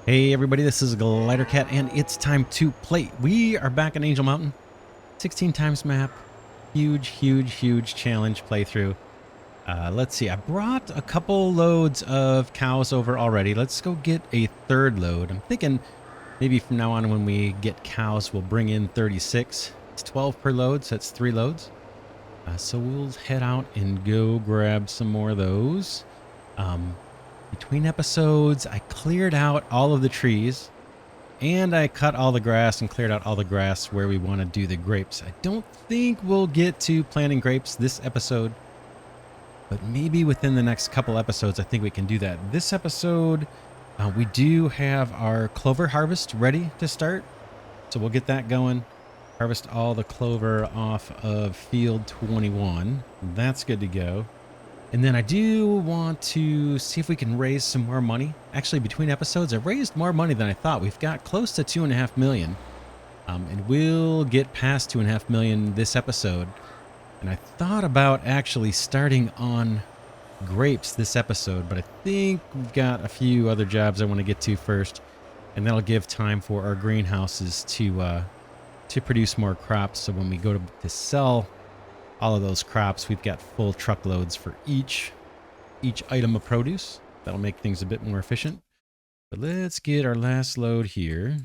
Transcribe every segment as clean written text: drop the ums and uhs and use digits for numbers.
Hey everybody, this is Glidercat and it's time to play. We are back on Angel Mountain. 16 times map. Huge challenge playthrough. Let's see, I brought a couple loads of cows over already. Let's go get a third load. I'm thinking maybe from now on when we get cows, we'll bring in 36. It's 12 per load, so that's 3 loads. So we'll head out and go grab some more of those. Between episodes, I cleared out all of the trees and I cut all the grass and cleared out all the grass where we want to do the grapes. I don't think we'll get to planting grapes this episode, but maybe within the next couple episodes, I think we can do that. This episode, we do have our clover harvest ready to start. So we'll get that going. Harvest all the clover off of field 21. That's good to go. And then I do want to see if we can raise some more money. Actually, between episodes, I've raised more money than I thought. We've got close to 2.5 million. And we'll get past 2.5 million this episode. And I thought about actually starting on grapes this episode, but I think we've got a few other jobs I want to get to first. And that'll give time for our greenhouses to produce more crops. So when we go to sell all of those crops, we've got full truckloads for each item of produce. That'll make things a bit more efficient. But let's get our last load here.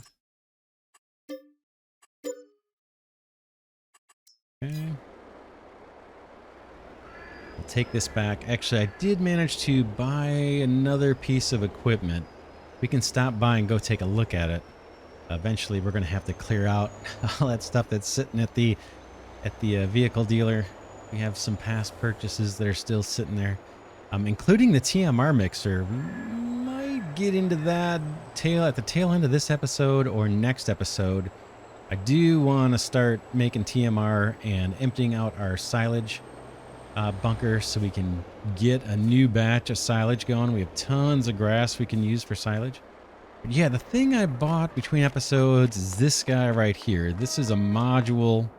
Okay. We'll take this back. Actually, I did manage to buy another piece of equipment. We can stop by and go take a look at it. Eventually, we're going to have to clear out all that stuff that's sitting at the vehicle dealer. We have some past purchases that are still sitting there, including the TMR mixer. We might get into that at the tail end of this episode or next episode. I do want to start making TMR and emptying out our silage bunker so we can get a new batch of silage going. We have tons of grass we can use for silage. But yeah, the thing I bought between episodes is this guy right here. This is a module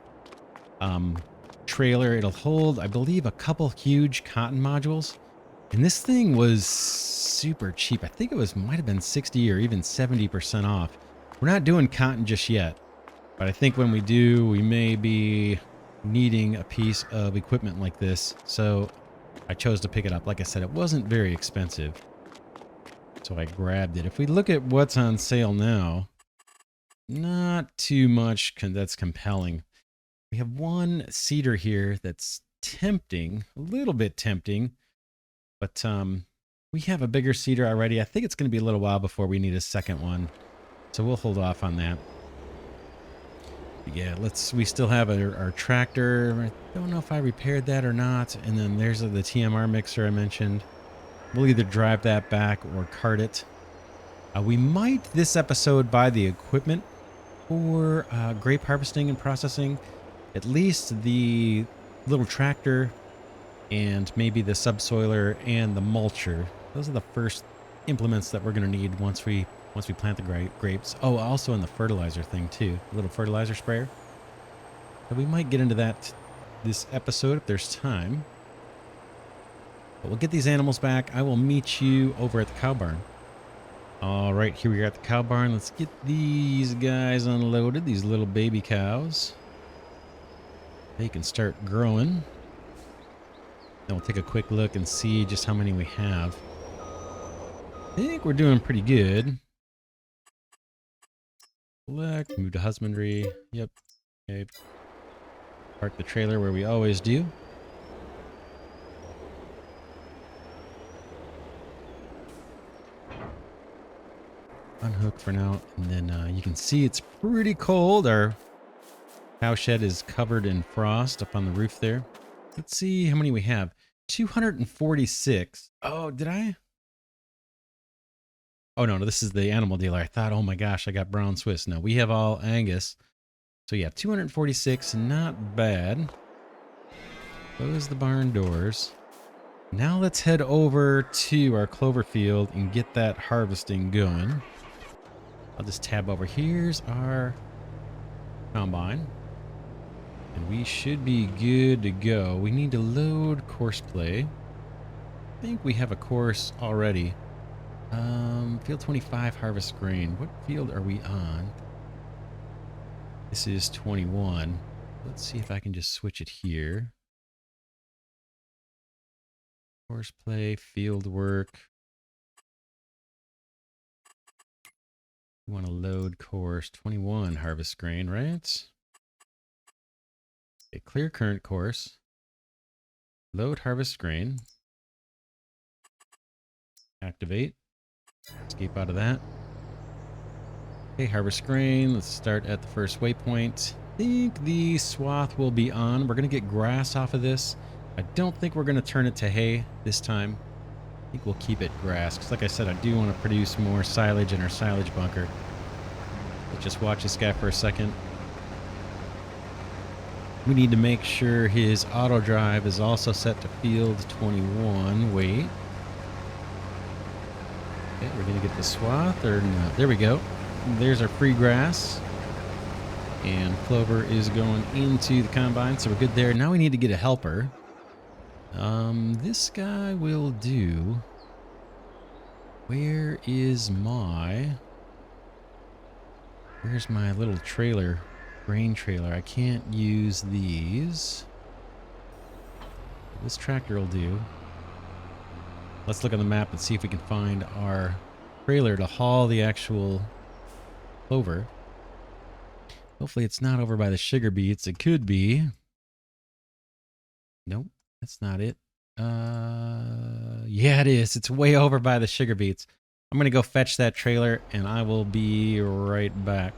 trailer. It'll hold, I believe, a couple huge cotton modules. And this thing was super cheap. I think it might have been 60 or even 70% off. We're not doing cotton just yet, but I think when we do, we may be needing a piece of equipment like this. So I chose to pick it up. Like I said, it wasn't very expensive, so I grabbed it. If we look at what's on sale now, not too much that's compelling. We have one cedar here that's tempting, a little bit tempting, but we have a bigger cedar already. I think it's going to be a little while before we need a second one, so we'll hold off on that. But yeah, we still have our tractor. I don't know if I repaired that or not. And then there's the TMR mixer I mentioned. We'll either drive that back or cart it. We might this episode buy the equipment for grape harvesting and processing. At least the little tractor and maybe the subsoiler and the mulcher. Those are the first implements that we're going to need once we plant the grapes. Oh, also in the fertilizer thing too. A little fertilizer sprayer. But we might get into that this episode if there's time. But we'll get these animals back. I will meet you over at the cow barn. All right, here we are at the cow barn. Let's get these guys unloaded, these little baby cows. They can start growing. Then we'll take a quick look and see just how many we have. I think we're doing pretty good. Select, move to husbandry. Yep. Okay. Park the trailer where we always do. Unhook for now. And then you can see it's pretty cold. Our cow shed is covered in frost up on the roof there. Let's see how many we have. 246. Oh, did I? Oh, no, this is the animal dealer. I thought, oh my gosh, I got brown Swiss. No, we have all Angus. So yeah, 246, not bad. Close the barn doors. Now let's head over to our clover field and get that harvesting going. I'll just tab over. Here's our combine. And we should be good to go. We need to load course play. I think we have a course already. Field 25, harvest grain. What field are we on? This is 21. Let's see if I can just switch it here. Horseplay, field work. We want to load course 21, harvest grain, right? Okay, clear current course. Load harvest grain. Activate. Escape out of that. Okay, harvest grain. Let's start at the first waypoint. I think the swath will be on. We're going to get grass off of this. I don't think we're going to turn it to hay this time. I think we'll keep it grass. Because like I said, I do want to produce more silage in our silage bunker. Let's just watch this guy for a second. We need to make sure his auto drive is also set to field 21. Wait. Okay, we're going to get the swath or no. There we go. There's our free grass. And clover is going into the combine, so we're good there. Now we need to get a helper. This guy will do. Where's my little trailer? Grain trailer. I can't use these. This tractor will do. Let's look on the map and see if we can find our trailer to haul the actual clover. Hopefully it's not over by the sugar beets. It could be. Nope, that's not it. Yeah, it is. It's way over by the sugar beets. I'm going to go fetch that trailer and I will be right back.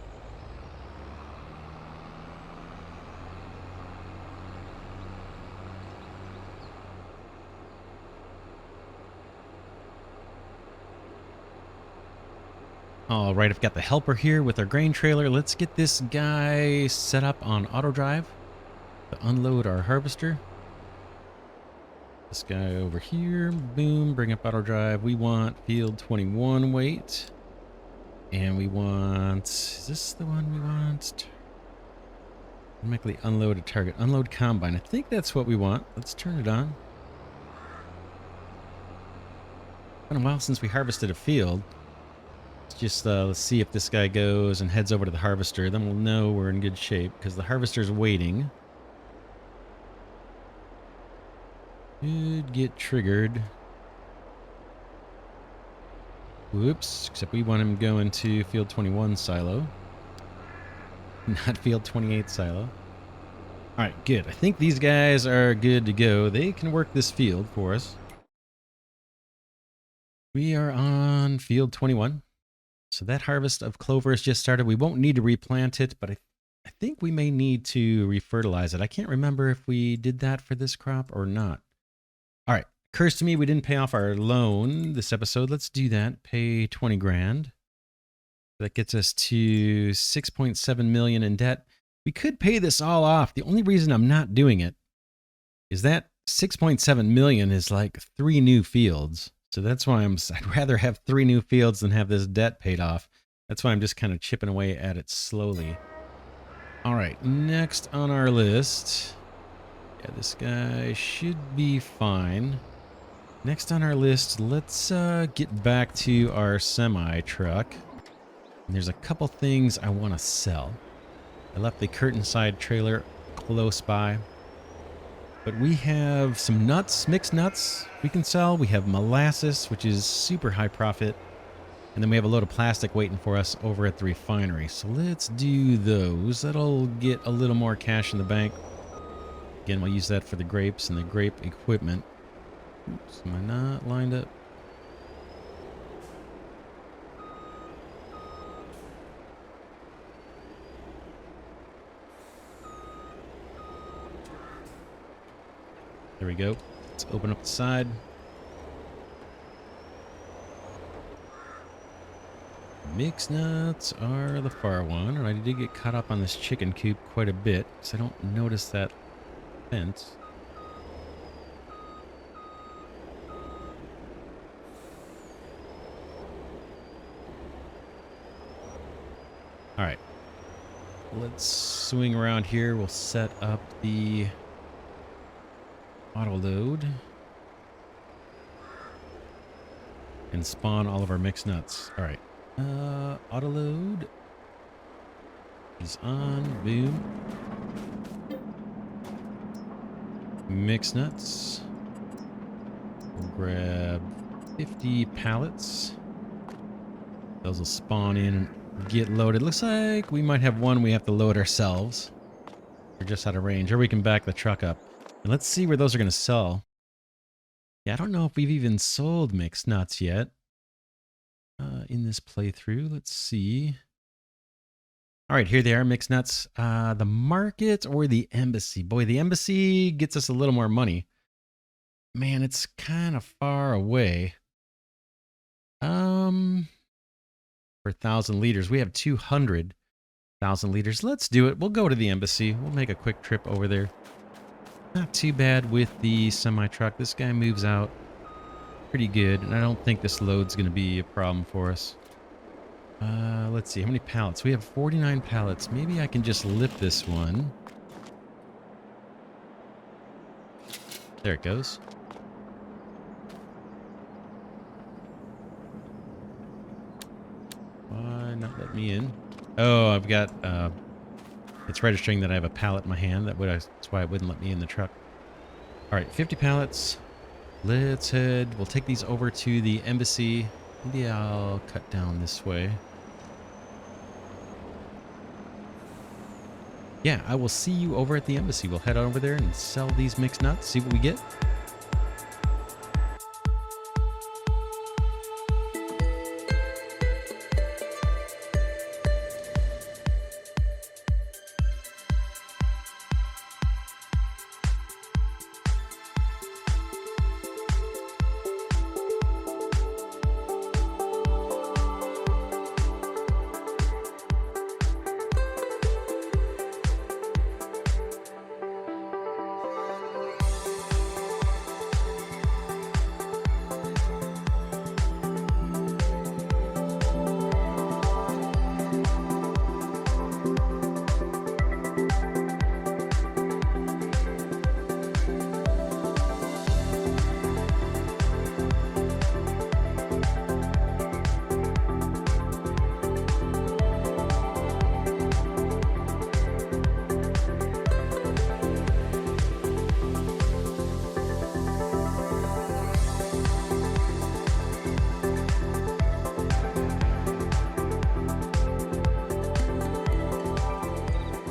All right, I've got the helper here with our grain trailer. Let's get this guy set up on auto drive to unload our harvester. This guy over here, boom, bring up auto drive. We want field 21 weight. And we want, is this the one we want? Automatically unload a target, unload combine. I think that's what we want. Let's turn it on. It's been a while since we harvested a field. Just let's see if this guy goes and heads over to the harvester. Then we'll know we're in good shape because the harvester's waiting. Should get triggered. Whoops. Except we want him going to field 21 silo. Not field 28 silo. Alright, good. I think these guys are good to go. They can work this field for us. We are on field 21. So that harvest of clover has just started. We won't need to replant it, but I think we may need to refertilize it. I can't remember if we did that for this crop or not. All right. Occurs to me we didn't pay off our loan this episode. Let's do that. Pay 20 grand. That gets us to 6.7 million in debt. We could pay this all off. The only reason I'm not doing it is that 6.7 million is like 3 new fields. So that's why I'd rather have 3 new fields than have this debt paid off. That's why I'm just kind of chipping away at it slowly. All right, next on our list. Yeah, this guy should be fine. Next on our list, let's get back to our semi-truck. And there's a couple things I want to sell. I left the curtain side trailer close by. But we have some nuts, mixed nuts we can sell. We have molasses, which is super high profit. And then we have a load of plastic waiting for us over at the refinery. So let's do those. That'll get a little more cash in the bank. Again, we'll use that for the grapes and the grape equipment. Oops, am I not lined up? There we go. Let's open up the side. Mixed nuts are the far one. And I did get caught up on this chicken coop quite a bit because I don't notice that fence. All right. Let's swing around here. We'll set up the auto load. and spawn all of our mixed nuts. All right. Auto load is on. Boom. Mixed nuts. We'll grab 50 pallets. Those will spawn in and get loaded. Looks like we might have one we have to load ourselves. We're just out of range. Or we can back the truck up. And let's see where those are going to sell. Yeah, I don't know if we've even sold mixed nuts yet. In this playthrough. Let's see. All right, here they are, mixed nuts. The market or the embassy? Boy, the embassy gets us a little more money. Man, it's kind of far away. For 1,000 liters, we have 200,000 liters. Let's do it. We'll go to the embassy. We'll make a quick trip over there. Not too bad with the semi-truck. This guy moves out pretty good, and I don't think this load's going to be a problem for us. Let's see, how many pallets? We have 49 pallets. Maybe I can just lift this one. There it goes. Why not let me in? Oh, I've got, it's registering that I have a pallet in my hand. That's why it wouldn't let me in the truck. All right, 50 pallets. Let's head. We'll take these over to the embassy. Maybe I'll cut down this way. Yeah, I will see you over at the embassy. We'll head over there and sell these mixed nuts, see what we get.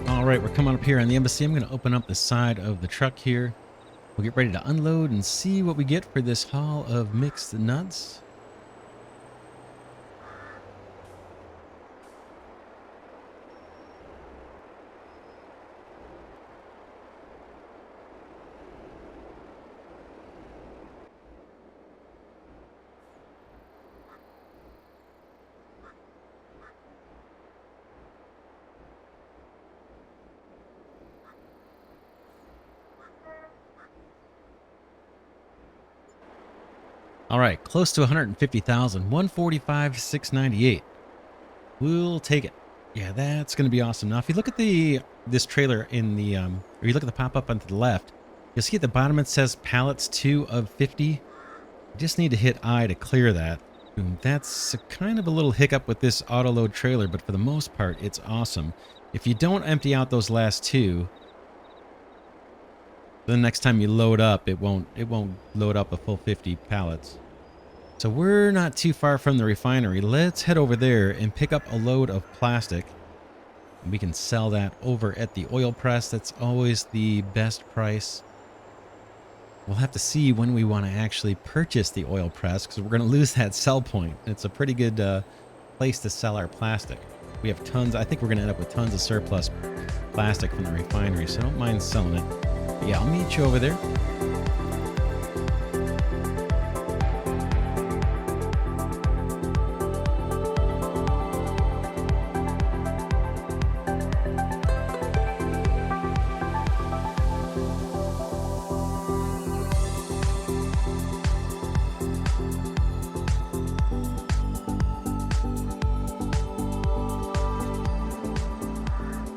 All right, we're coming up here on the embassy. I'm going to open up the side of the truck here. We'll get ready to unload and see what we get for this haul of mixed nuts. All right, close to 150,000, 145,698. We'll take it. Yeah, that's going to be awesome. Now, if you look at this trailer in the, or you look at the pop-up onto the left, you'll see at the bottom it says pallets 2 of 50. You just need to hit I to clear that. Boom. That's kind of a little hiccup with this auto-load trailer, but for the most part, it's awesome. If you don't empty out those last 2, the next time you load up, it won't load up a full 50 pallets. So we're not too far from the refinery. Let's head over there and pick up a load of plastic. We can sell that over at the oil press. That's always the best price. We'll have to see when we want to actually purchase the oil press, because we're going to lose that sell point. It's a pretty good place to sell our plastic. We have tons. I think we're going to end up with tons of surplus plastic from the refinery, so I don't mind selling it. But yeah, I'll meet you over there.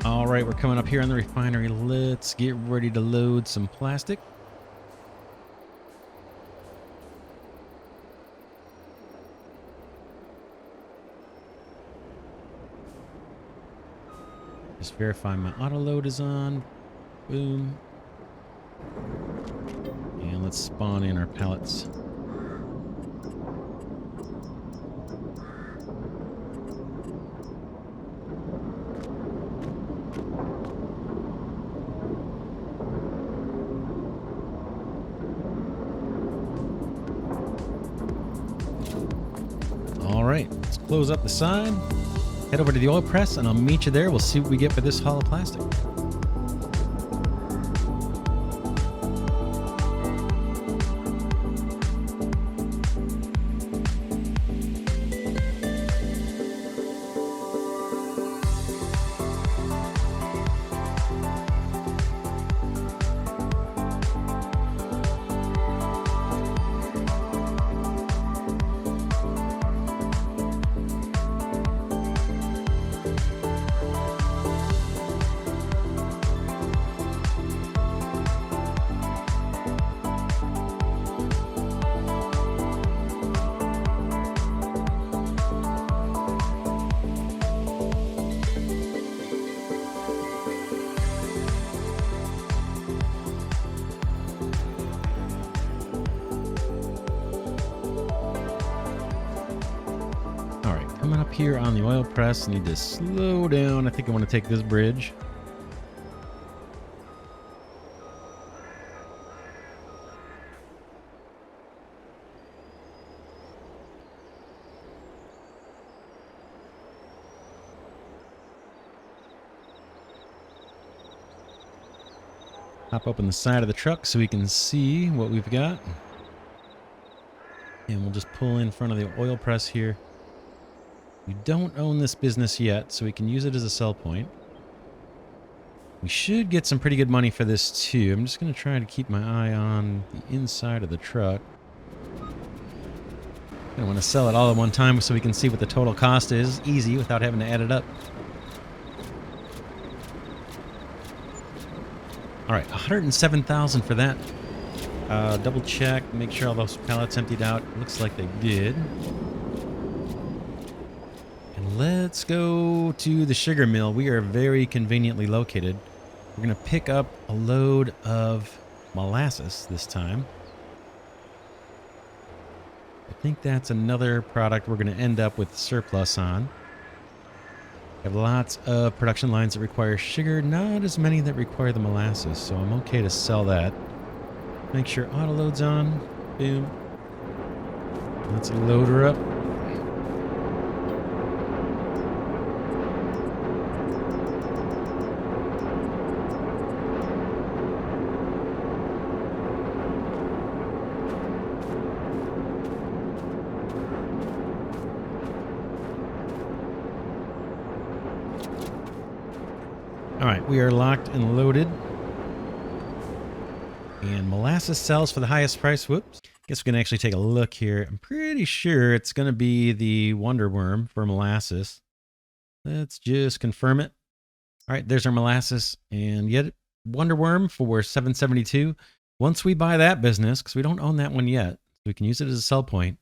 All right, we're coming up here on the refinery. Let's get ready to load some plastic. Just verify my auto load is on. Boom. And let's spawn in our pallets. All right, let's close up the side. Head over to the oil press and I'll meet you there. We'll see what we get for this haul of plastic. Coming up here on the oil press, need to slow down. I think I want to take this bridge. Hop open the side of the truck so we can see what we've got. And we'll just pull in front of the oil press here. We don't own this business yet, so we can use it as a sell point. We should get some pretty good money for this too. I'm just going to try to keep my eye on the inside of the truck. I want to sell it all at one time so we can see what the total cost is. Easy, without having to add it up. All right, $107,000 for that. Double check, make sure all those pallets emptied out. Looks like they did. And let's go to the sugar mill. We are very conveniently located. We're going to pick up a load of molasses this time. I think that's another product we're going to end up with surplus on. We have lots of production lines that require sugar, not as many that require the molasses, so I'm okay to sell that. Make sure auto load's on. Boom. Let's load her up. All right, we are locked and loaded. And molasses sells for the highest price. Whoops. Guess we can actually take a look here. I'm pretty sure it's going to be the Wonder Worm for molasses. Let's just confirm it. All right, there's our molasses. And yet, Wonder Worm for $772. Once we buy that business, because we don't own that one yet, we can use it as a sell point.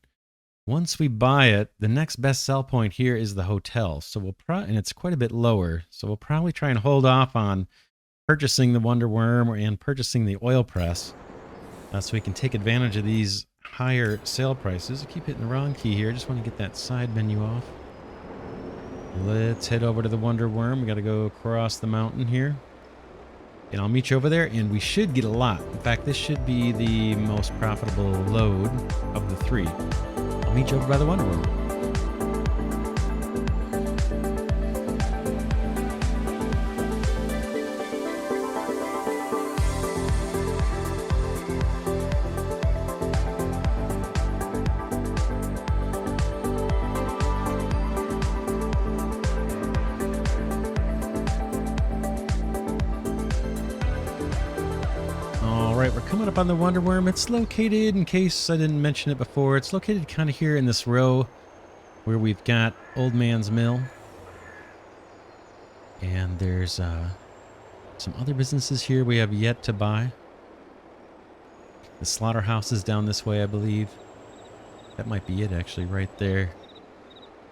Once we buy it, the next best sell point here is the hotel. So we'll and it's quite a bit lower. So we'll probably try and hold off on purchasing the Wonder Worm and purchasing the oil press, so we can take advantage of these higher sale prices. I keep hitting the wrong key here. I just want to get that side menu off. Let's head over to the Wonder Worm. We got to go across the mountain here. And I'll meet you over there, and we should get a lot. In fact, this should be the most profitable load of the three. I'll meet you over by the Wonder Worm. We're coming up on the Wonder Worm. It's located, in case I didn't mention it before, it's located kind of here in this row where we've got Old Man's Mill. And there's some other businesses here we have yet to buy. The slaughterhouse is down this way, I believe. That might be it, actually, right there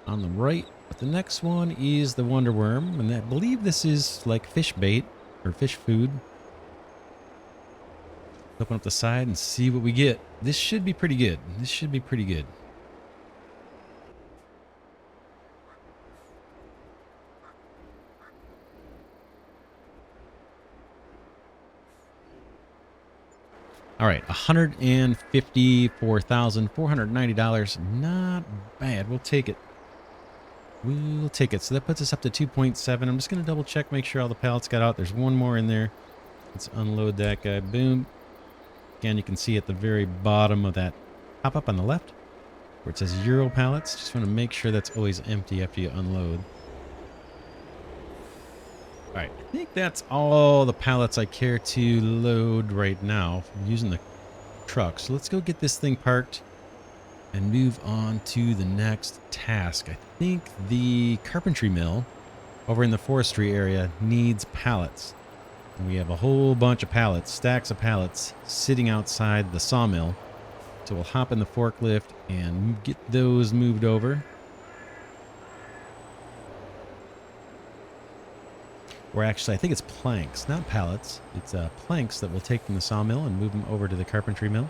on the right. But the next one is the Wonder Worm, and I believe this is like fish bait or fish food. Open up the side and see what we get. This should be pretty good. This should be pretty good. All right, $154,490. Not bad. We'll take it. We'll take it. So that puts us up to 2.7. I'm just going to double check, make sure all the pallets got out. There's one more in there. Let's unload that guy. Boom. Again, you can see at the very bottom of that pop-up on the left where it says Euro pallets. Just want to make sure that's always empty after you unload. All right, I think that's all the pallets I care to load right now from using the truck. So let's go get this thing parked and move on to the next task. I think the carpentry mill over in the forestry area needs pallets. And we have a whole bunch of pallets, stacks of pallets sitting outside the sawmill. So we'll hop in the forklift and get those moved over. Or actually, I think it's planks, not pallets. It's planks that we'll take from the sawmill and move them over to the carpentry mill.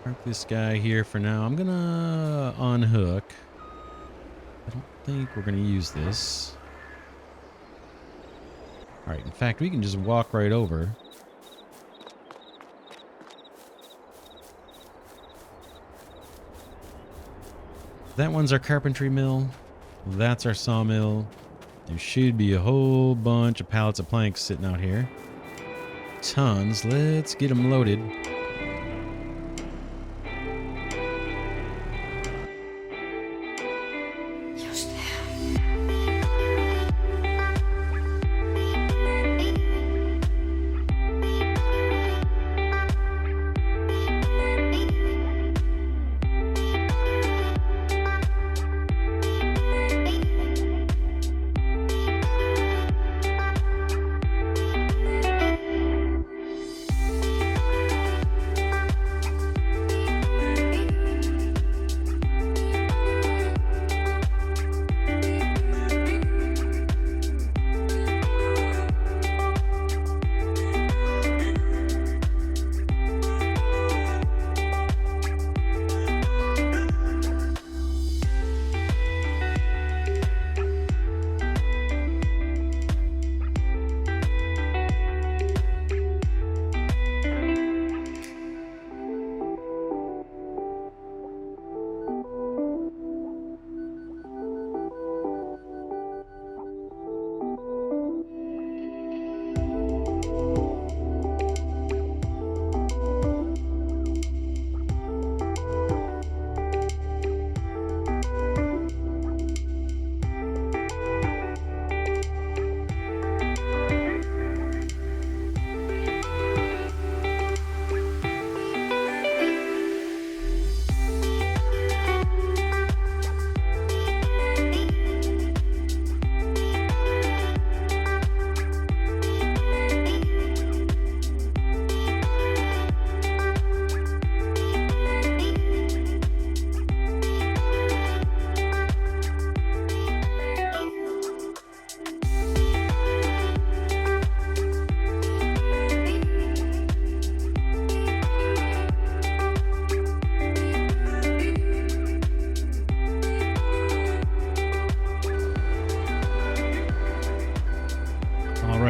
Park this guy here for now. I'm going to unhook. I don't think we're going to use this. All right, in fact, we can just walk right over. That one's our carpentry mill. That's our sawmill. There should be a whole bunch of pallets of planks sitting out here. Tons. Let's get them loaded.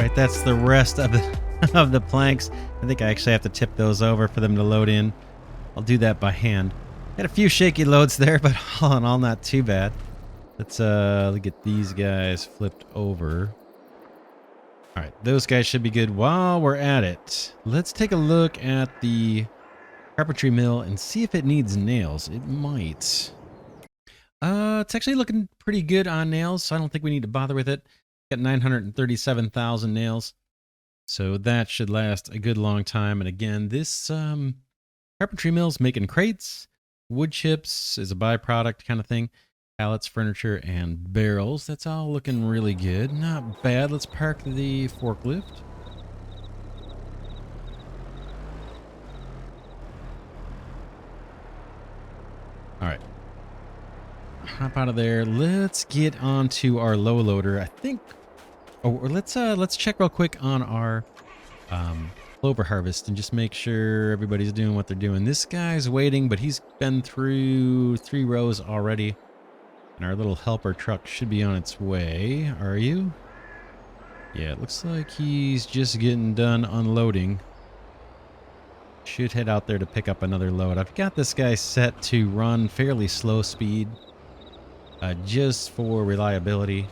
right, that's the rest of the planks. I think I actually have to tip those over for them to load in. I'll do that by hand. Had a few shaky loads there, but all in all, not too bad. Let's get these guys flipped over. All right, those guys should be good. While we're at it, let's take a look at the carpentry mill and see if it needs nails. It might. It's actually looking pretty good on nails, so I don't think we need to bother with it. Got 937,000 nails, so that should last a good long time. And again, this carpentry mill's making crates, wood chips is a byproduct kind of thing, pallets, furniture, and barrels. That's all looking really good. Not bad. Let's park the forklift. All right. hop out of there. Let's get onto our low loader. I think, or let's check real quick on our clover harvest and just make sure everybody's doing what they're doing. This guy's waiting, but he's been through 3 rows already. And our little helper truck should be on its way. Are you? Yeah, it looks like he's just getting done unloading. Should head out there to pick up another load. I've got this guy set to run fairly slow speed, just for reliability.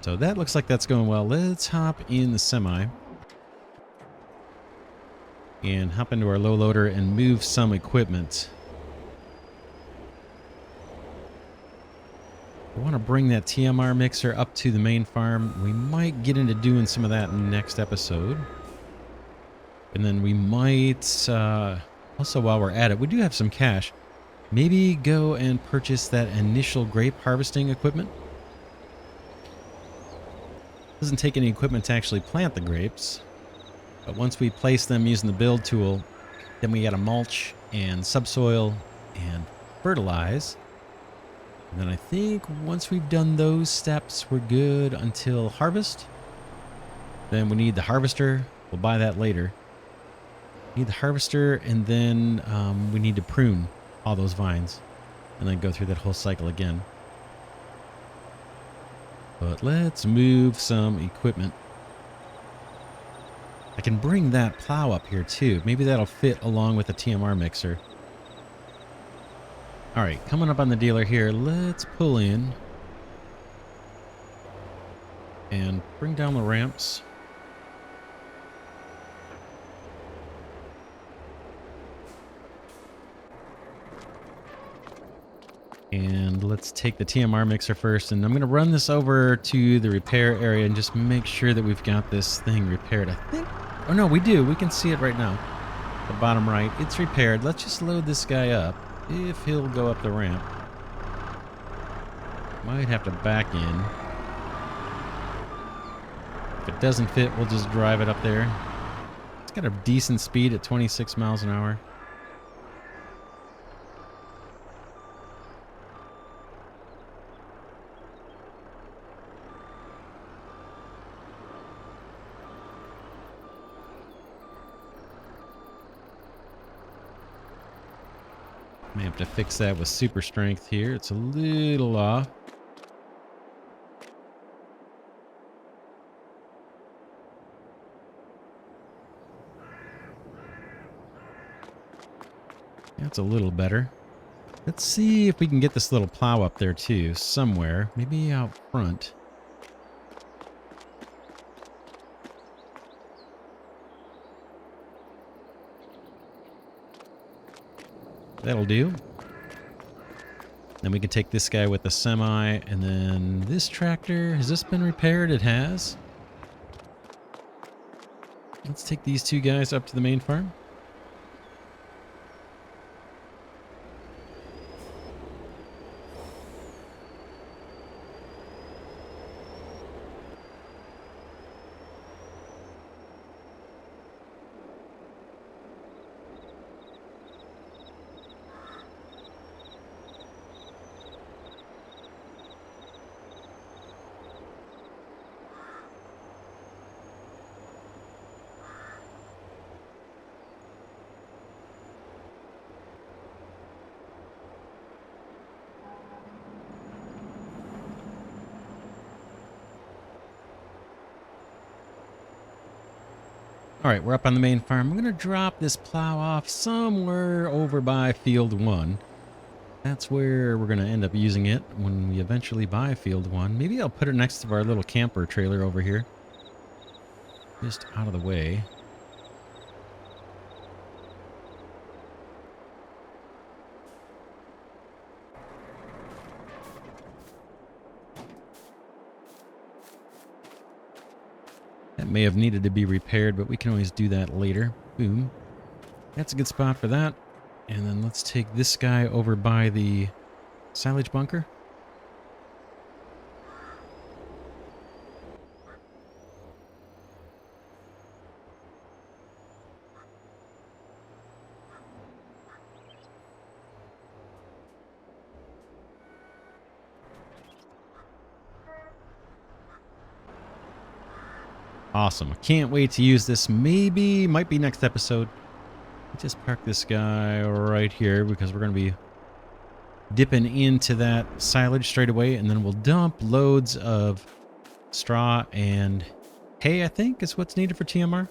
So that looks like that's going well. Let's hop in the semi and hop into our low loader and move some equipment. I want to bring that TMR mixer up to the main farm. We might get into doing some of that next episode. And then we might, also while we're at it, we do have some cash. Maybe go and purchase that initial grape harvesting equipment. Doesn't take any equipment to actually plant the grapes. But once we place them using the build tool, then we gotta mulch and subsoil and fertilize. And then I think once we've done those steps, we're good until harvest. Then we need the harvester. We'll buy that later. Need the harvester, and then we need to prune all those vines and then go through that whole cycle again. But let's move some equipment. I can bring that plow up here too. Maybe that'll fit along with the TMR mixer. All right, coming up on the dealer here, let's pull in and bring down the ramps. And let's take the TMR mixer first, and I'm going to run this over to the repair area and just make sure that we've got this thing repaired. I think, oh no, we do. We can see it right now. The bottom right, it's repaired. Let's just load this guy up, if he'll go up the ramp. Might have to back in. If it doesn't fit, we'll just drive it up there. It's got a decent speed at 26 miles an hour. May have to fix that with super strength here. It's a little off. That's a little better. Let's see if we can get this little plow up there too, somewhere. Maybe out front. That'll do. Then we can take this guy with the semi, and then this tractor. Has this been repaired? It has. Let's take these 2 guys up to the main farm. All right, we're up on the main farm. I'm going to drop this plow off somewhere over by field 1. That's where we're going to end up using it when we eventually buy field 1. Maybe I'll put it next to our little camper trailer over here. Just out of the way. That may have needed to be repaired, but we can always do that later. Boom. That's a good spot for that. And then let's take this guy over by the silage bunker. Awesome. I can't wait to use this. Maybe, might be next episode. Let's just park this guy right here because we're going to be dipping into that silage straight away, and then we'll dump loads of straw and hay, I think, is what's needed for TMR.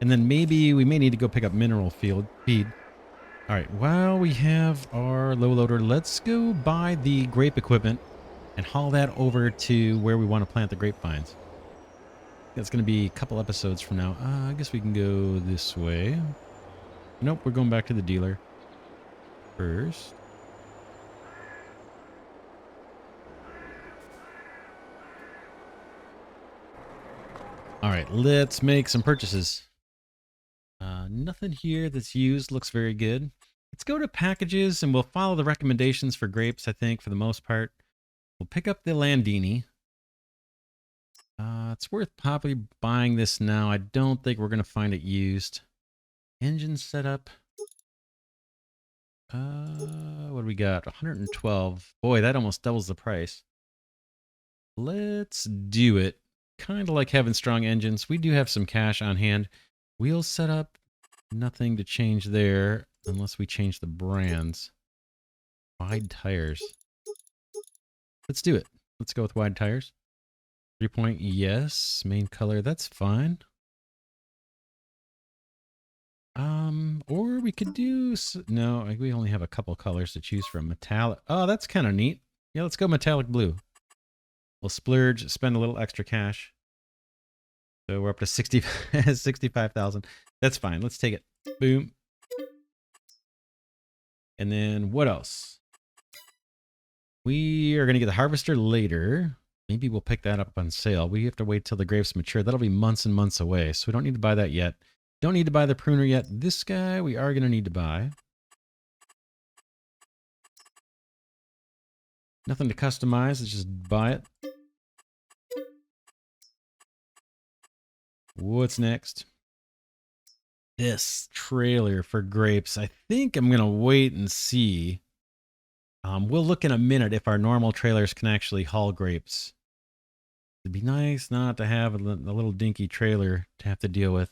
And then maybe we may need to go pick up mineral feed. All right, while we have our low loader, let's go buy the grape equipment and haul that over to where we want to plant the grapevines. That's going to be a couple episodes from now. I guess we can go this way. Nope, we're going back to the dealer first. All right, let's make some purchases. Nothing here that's used. Looks very good. Let's go to packages and we'll follow the recommendations for grapes, I think, for the most part. We'll pick up the Landini. It's worth probably buying this now. I don't think we're going to find it used. Engine setup. What do we got? 112. Boy, that almost doubles the price. Let's do it. Kind of like having strong engines. We do have some cash on hand. Wheel setup. Nothing to change there unless we change the brands. Wide tires. Let's do it. Let's go with wide tires. 3-point, yes. Main color, that's fine. Or we could do... No, we only have a couple colors to choose from. Metallic. Oh, that's kind of neat. Yeah, let's go metallic blue. We'll splurge, spend a little extra cash. So we're up to 65,000. That's fine. Let's take it. Boom. And then what else? We are going to get the harvester later. Maybe we'll pick that up on sale. We have to wait till the grapes mature. That'll be months and months away. So we don't need to buy that yet. Don't need to buy the pruner yet. This guy we are going to need to buy. Nothing to customize. Let's just buy it. What's next? This trailer for grapes. I think I'm going to wait and see. We'll look in a minute if our normal trailers can actually haul grapes. It'd be nice not to have a little dinky trailer to have to deal with.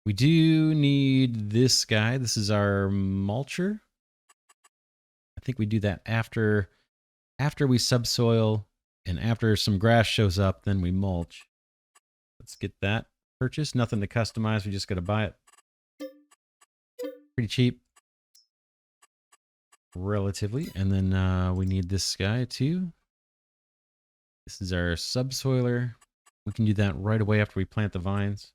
We do need this guy. This is our mulcher. I think we do that after we subsoil and after some grass shows up, then we mulch. Let's get that purchased. Nothing to customize. We just got to buy it. Pretty cheap. Relatively. And then we need this guy too. This is our subsoiler. We can do that right away after we plant the vines.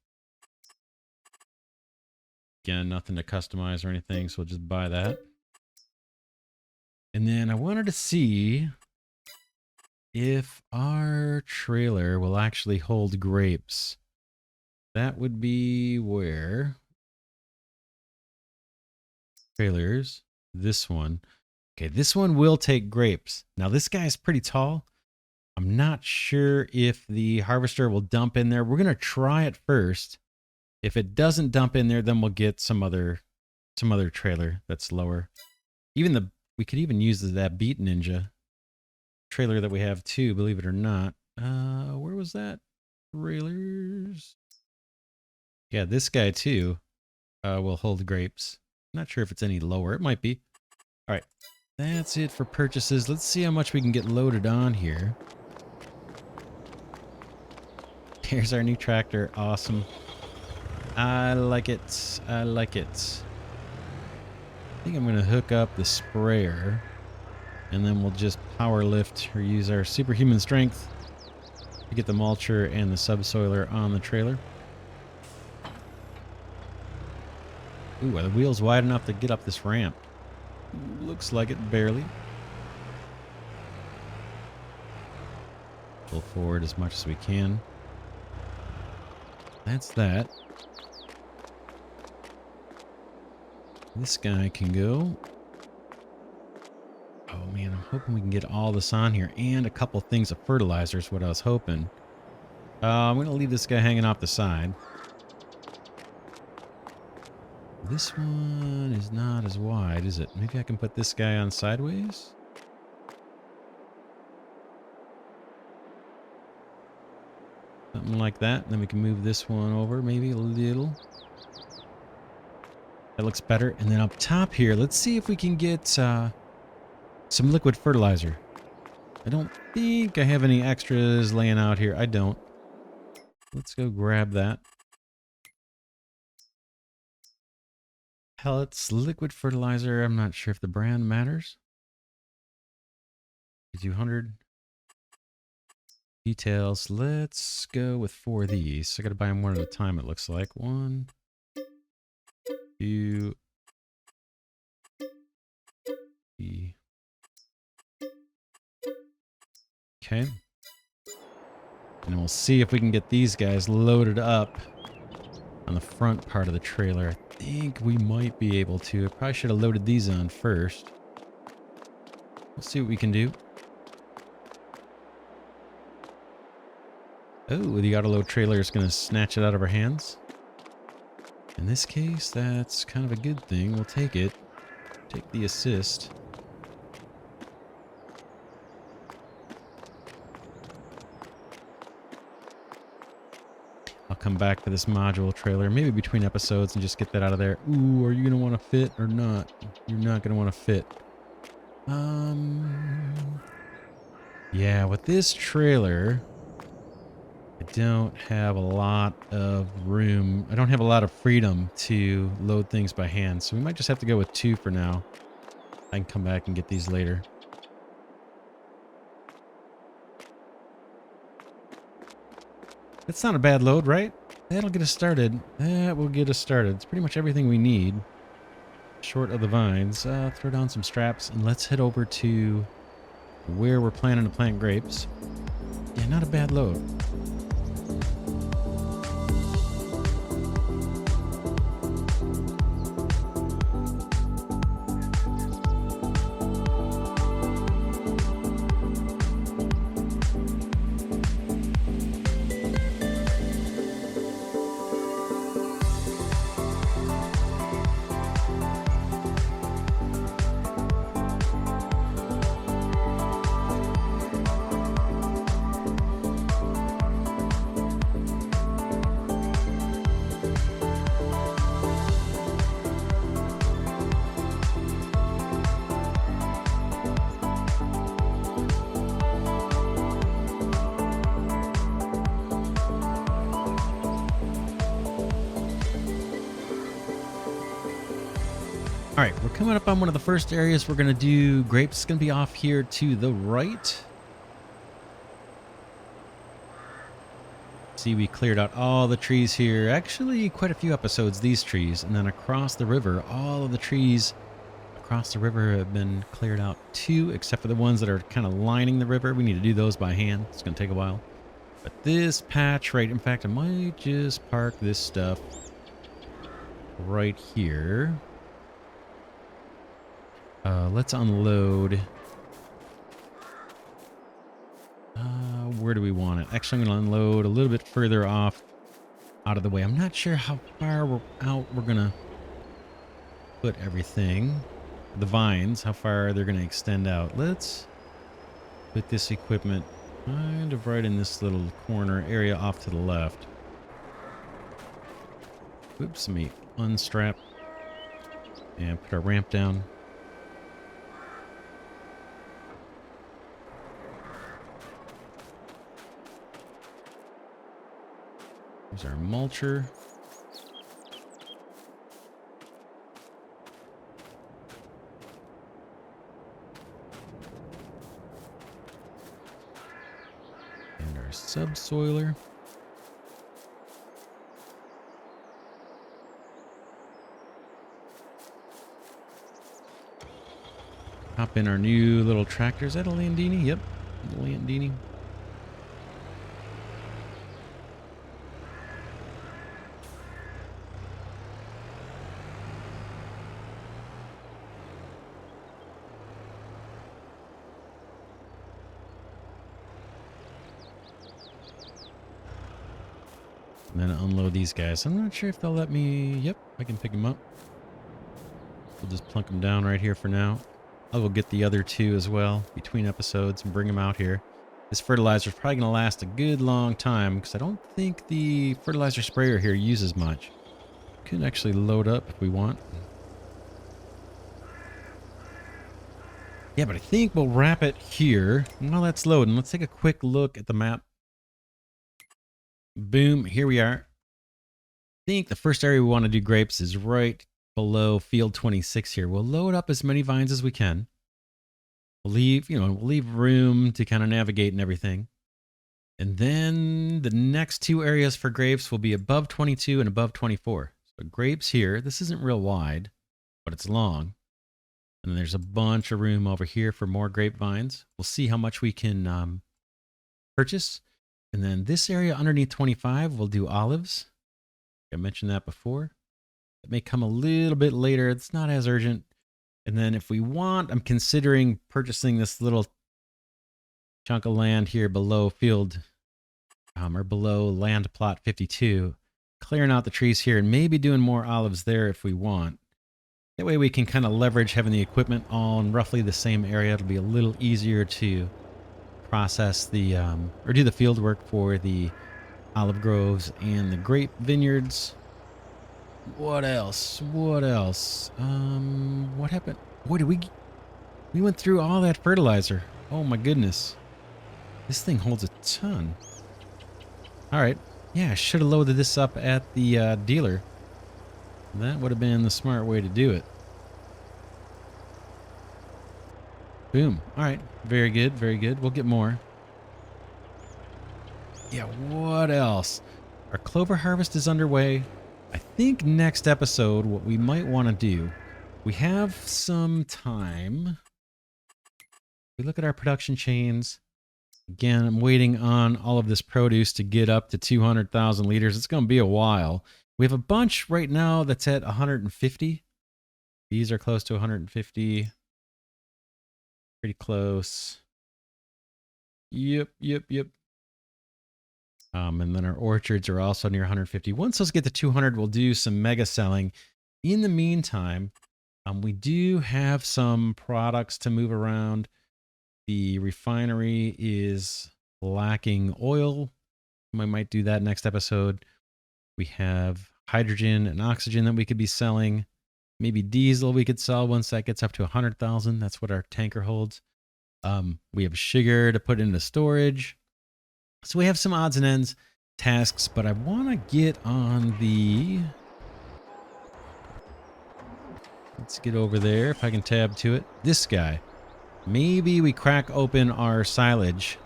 Again, nothing to customize or anything, so we'll just buy that. And then I wanted to see if our trailer will actually hold grapes. That would be where? Trailers. This one. Okay, this one will take grapes. Now, this guy's pretty tall. I'm not sure if the harvester will dump in there. We're going to try it first. If it doesn't dump in there, then we'll get some other trailer that's lower. We could even use that Beat Ninja trailer that we have too, believe it or not. Where was that? Trailers. Yeah, this guy too will hold grapes. Not sure if it's any lower. It might be. All right. That's it for purchases. Let's see how much we can get loaded on here. Here's our new tractor. Awesome. I like it. I like it. I think I'm going to hook up the sprayer and then we'll just power lift or use our superhuman strength to get the mulcher and the subsoiler on the trailer. Ooh, are the wheels wide enough to get up this ramp? Looks like it, barely. Pull forward as much as we can. That's that. This guy can go. Oh man, I'm hoping we can get all this on here and a couple things of fertilizer is what I was hoping. I'm going to leave this guy hanging off the side. This one is not as wide, is it? Maybe I can put this guy on sideways? Something like that. Then we can move this one over maybe a little. That looks better. And then up top here, let's see if we can get some liquid fertilizer. I don't think I have any extras laying out here. I don't. Let's go grab that. Pellets, liquid fertilizer. I'm not sure if the brand matters. 200. Details. Let's go with 4 of these. I gotta buy them one at a time, it looks like. 1, 2, 3. Okay. And we'll see if we can get these guys loaded up on the front part of the trailer. I think we might be able to. I probably should have loaded these on first. We'll see what we can do. Oh, the auto-load trailer is going to snatch it out of our hands. In this case, that's kind of a good thing. We'll take it. Take the assist. I'll come back to this module trailer, maybe between episodes, and just get that out of there. Ooh, are you going to want to fit or not? You're not going to want to fit. Yeah, with this trailer, I don't have a lot of room. I don't have a lot of freedom to load things by hand. So we might just have to go with 2 for now. I can come back and get these later. That's not a bad load, right? That'll get us started. That will get us started. It's pretty much everything we need. Short of the vines. Throw down some straps and let's head over to where we're planning to plant grapes. Yeah, not a bad load. All right, we're coming up on one of the first areas we're going to do grapes. It's going to be off here to the right. See, we cleared out all the trees here. Actually, quite a few episodes, these trees. And then across the river, all of the trees across the river have been cleared out too, except for the ones that are kind of lining the river. We need to do those by hand. It's going to take a while. But this patch, right, in fact, I might just park this stuff right here. Let's unload. Where do we want it? Actually, I'm going to unload a little bit further off out of the way. I'm not sure how far we're going to put everything. The vines, how far they're going to extend out. Let's put this equipment kind of right in this little corner area off to the left. Oops, let me unstrap and put our ramp down. Here's our mulcher. And our subsoiler. Hop in our new little tractor. Is that a Landini? Yep, a Landini. And then unload these guys. I'm not sure if they'll let me... Yep, I can pick them up. We'll just plunk them down right here for now. I'll go get the other 2 as well between episodes and bring them out here. This fertilizer is probably going to last a good long time because I don't think the fertilizer sprayer here uses much. Could actually load up if we want. Yeah, but I think we'll wrap it here. While that's loading, let's take a quick look at the map. Boom, here we are. I think the first area we want to do grapes is right below field 26 here. We'll load up as many vines as we can. We'll leave room to kind of navigate and everything. And then the next two areas for grapes will be above 22 and above 24. So grapes here, this isn't real wide, but it's long. And then there's a bunch of room over here for more grapevines. We'll see how much we can purchase. And then this area underneath 25, we'll do olives. I mentioned that before. It may come a little bit later. It's not as urgent. And then if we want, I'm considering purchasing this little chunk of land here below field, or below land plot 52, clearing out the trees here and maybe doing more olives there if we want. That way we can kind of leverage having the equipment all in roughly the same area. It'll be a little easier to process the, or do the field work for the olive groves and the grape vineyards. What else? What else? What happened? Boy, did we went through all that fertilizer. Oh my goodness. This thing holds a ton. All right. Yeah, I should have loaded this up at the dealer. That would have been the smart way to do it. Boom. All right. Very good. Very good. We'll get more. Yeah, what else? Our clover harvest is underway. I think next episode, what we might want to do, we have some time. We look at our production chains. Again, I'm waiting on all of this produce to get up to 200,000 liters. It's going to be a while. We have a bunch right now that's at 150. These are close to 150. Pretty close. Yep. And then our orchards are also near 150. Once those get to 200, we'll do some mega selling. In the meantime, we do have some products to move around. The refinery is lacking oil. We might do that next episode. We have hydrogen and oxygen that we could be selling. Maybe diesel we could sell once that gets up to 100,000. That's what our tanker holds. We have sugar to put into storage. So we have some odds and ends tasks, but I want to get on the... Let's get over there if I can tab to it. This guy. Maybe we crack open our silage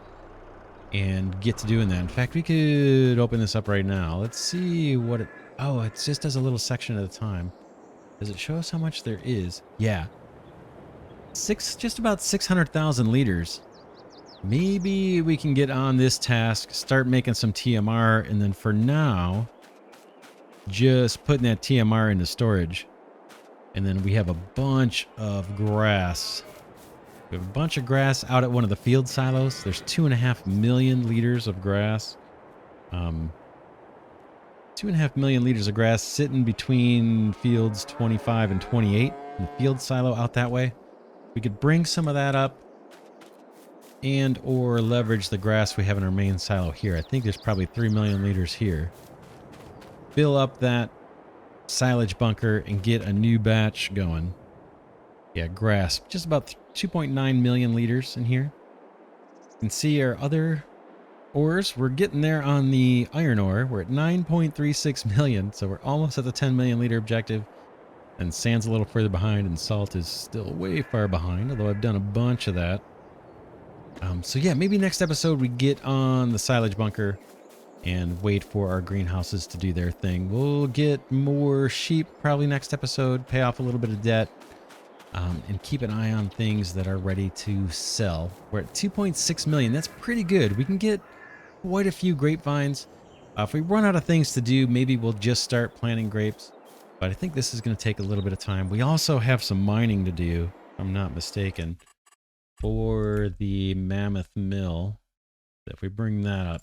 and get to doing that. In fact, we could open this up right now. Let's see what it... Oh, it just does a little section at a time. Does it show us how much there is? Yeah. Just about 600,000 liters. Maybe we can get on this task, start making some TMR, and then for now, just putting that TMR into storage. And then we have a bunch of grass. We have a bunch of grass out at one of the field silos. There's 2.5 million liters of grass. 2.5 million liters of grass sitting between fields 25 and 28 in the field silo out that way. We could bring some of that up and or leverage the grass we have in our main silo here. I think there's probably 3 million liters here. Fill up that silage bunker and get a new batch going. Yeah, grass. Just about 2.9 million liters in here. You can see our other ores. We're getting there on the iron ore. We're at 9.36 million, so we're almost at the 10 million liter objective. And sand's a little further behind, and salt is still way far behind, although I've done a bunch of that. So yeah, maybe next episode we get on the silage bunker and wait for our greenhouses to do their thing. We'll get more sheep probably next episode, pay off a little bit of debt, and keep an eye on things that are ready to sell. We're at 2.6 million. That's pretty good. We can get quite a few grapevines. If we run out of things to do, maybe we'll just start planting grapes. But I think this is going to take a little bit of time. We also have some mining to do, if I'm not mistaken, for the Mammoth Mill. If we bring that up,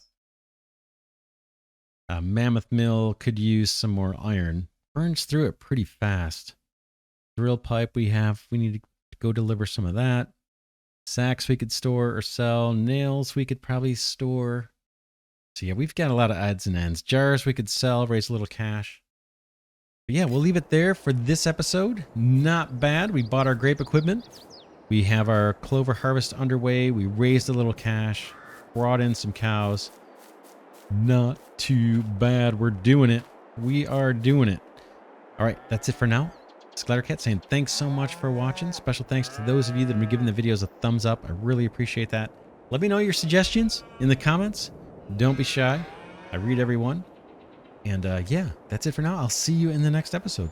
Mammoth Mill could use some more iron. Burns through it pretty fast. Drill pipe we need to go deliver some of that. Sacks we could store or sell. Nails we could probably store. So yeah, we've got a lot of odds and ends. Jars we could sell, raise a little cash. But yeah, we'll leave it there for this episode. Not bad. We bought our grape equipment. We have our clover harvest underway. We raised a little cash, brought in some cows. Not too bad. We're doing it. We are doing it. All right, that's it for now. It's Glidercat saying thanks so much for watching. Special thanks to those of you that have been giving the videos a thumbs up. I really appreciate that. Let me know your suggestions in the comments. Don't be shy. I read everyone. And yeah, that's it for now. I'll see you in the next episode.